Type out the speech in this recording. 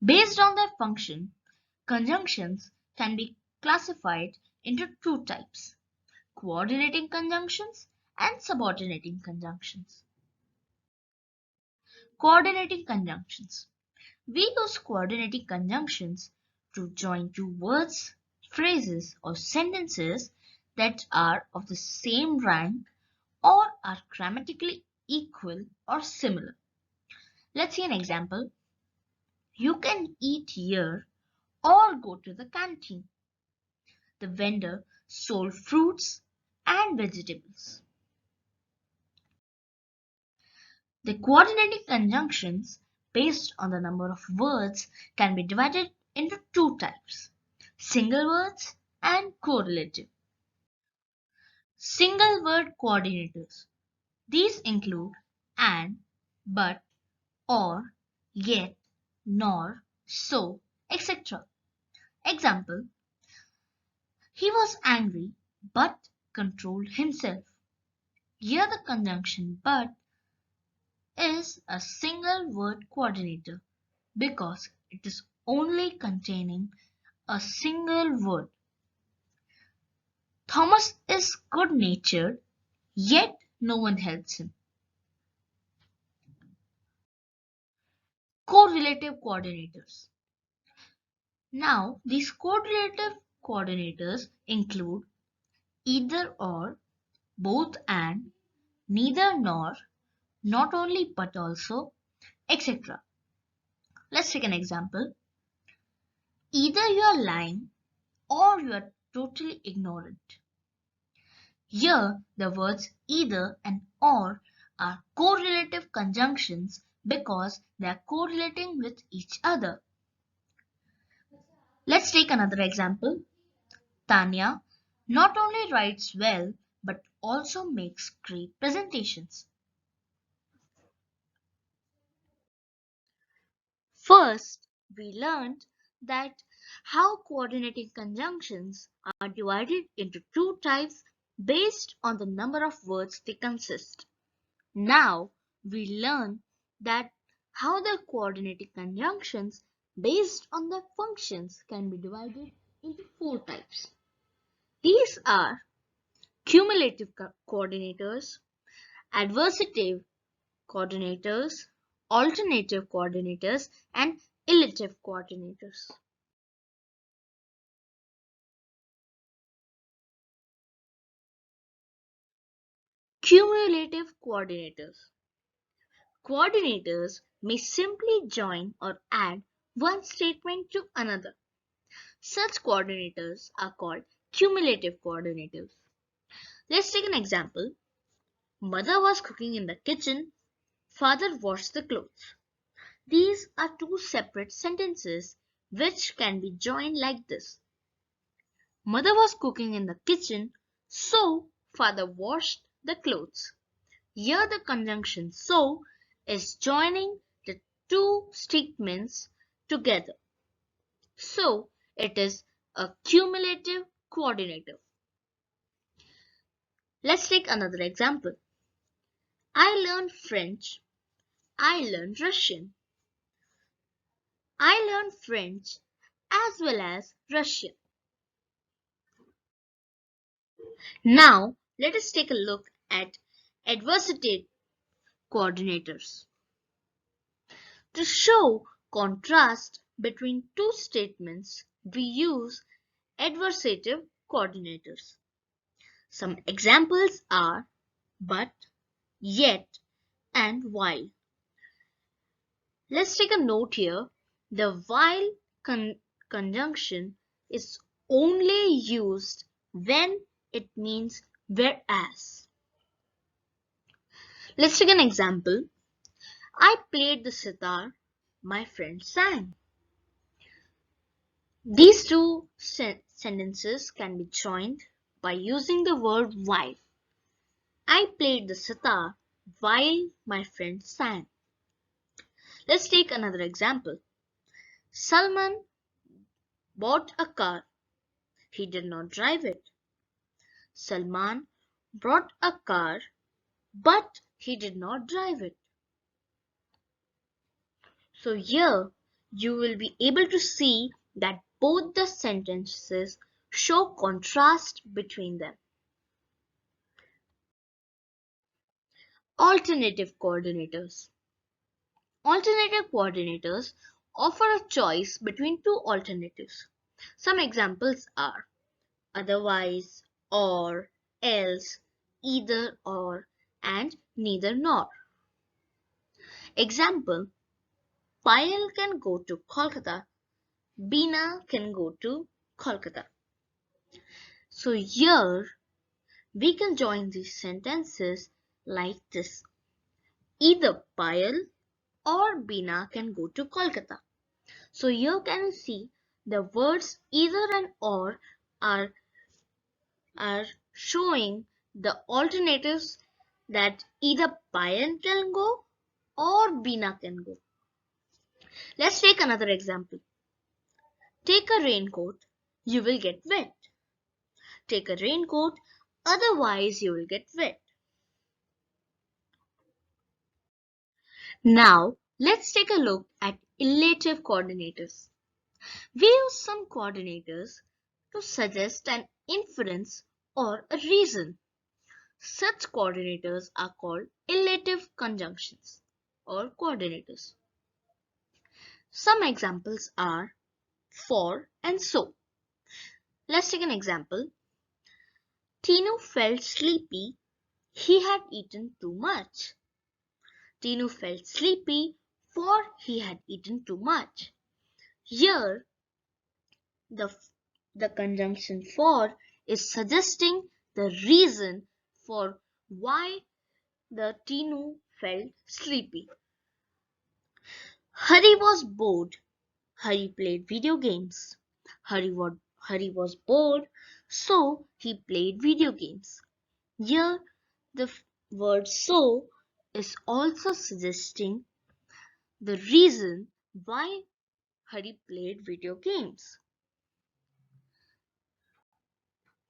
Based on their function, conjunctions can be classified into two types: coordinating conjunctions and subordinating conjunctions. Coordinating conjunctions. We use coordinating conjunctions to join two words, phrases, or sentences that are of the same rank or are grammatically equal or similar. Let's see an example. You can eat here or go to the canteen. The vendor sold fruits and vegetables. The coordinating conjunctions based on the number of words can be divided into two types: single words and correlative. Single word coordinators. These include and, but, or, yet, nor, so, etc. Example: he was angry but controlled himself. Here the conjunction but is a single word coordinator because it is only containing a single word. Thomas is good natured, yet no one helps him. Correlative coordinators. Now, these correlative coordinators include either or, both and, neither nor, not only but also, etc. Let's take an example. Either you are lying or you are totally ignorant. Here, the words either and or are correlative conjunctions because they are correlating with each other. Let's take another example. Tanya not only writes well but also makes great presentations. First, we learned that how coordinating conjunctions are divided into two types based on the number of words they consist. Now, we learn that how the coordinating conjunctions based on their functions can be divided into four types. These are cumulative coordinators, adversative coordinators, alternative coordinators, and elative coordinators. Cumulative coordinators. Coordinators may simply join or add one statement to another. Such coordinators are called cumulative coordinators. Let's take an example. Mother was cooking in the kitchen, father washed the clothes. These are two separate sentences which can be joined like this. Mother was cooking in the kitchen, so father washed the clothes. Here the conjunction so is joining the two statements together. So it is a cumulative coordinator. Let's take another example. I learned French. I learned Russian. I learned French as well as Russian. Now let us take a look at adversative coordinators. To show contrast between two statements, we use adversative coordinators. Some examples are but, yet, and while. Let's take a note here. The while conjunction is only used when it means whereas. Let's take an example. I played the sitar, my friend sang. These two sentences can be joined by using the word while. I played the sitar while my friend sang. Let's take another example. Salman bought a car. He did not drive it. Salman bought a car, but he did not drive it. So here you will be able to see that both the sentences show contrast between them. Alternative coordinators. Alternative coordinators offer a choice between two alternatives. Some examples are otherwise, or, else, either or, and neither nor. Example, Payal can go to Kolkata, Bina can go to Kolkata. So here we can join these sentences like this. Either Payal or Bina can go to Kolkata. So here can you see the words either and or are showing the alternatives that either Payal can go or Bina can go. Let's take another example. Take a raincoat, you will get wet. Take a raincoat, otherwise you will get wet. Now, let's take a look at relative coordinators. We use some coordinators to suggest an inference or a reason. Such coordinators are called relative conjunctions or coordinators. Some examples are for and so. Let's take an example. Tinu felt sleepy. He had eaten too much. Tinu felt sleepy for he had eaten too much. Here, the, the conjunction for is suggesting the reason for why the Tinu felt sleepy. Hari was bored. Hari played video games. Hari was bored, so he played video games. Here, the word so is also suggesting the reason why Hari played video games.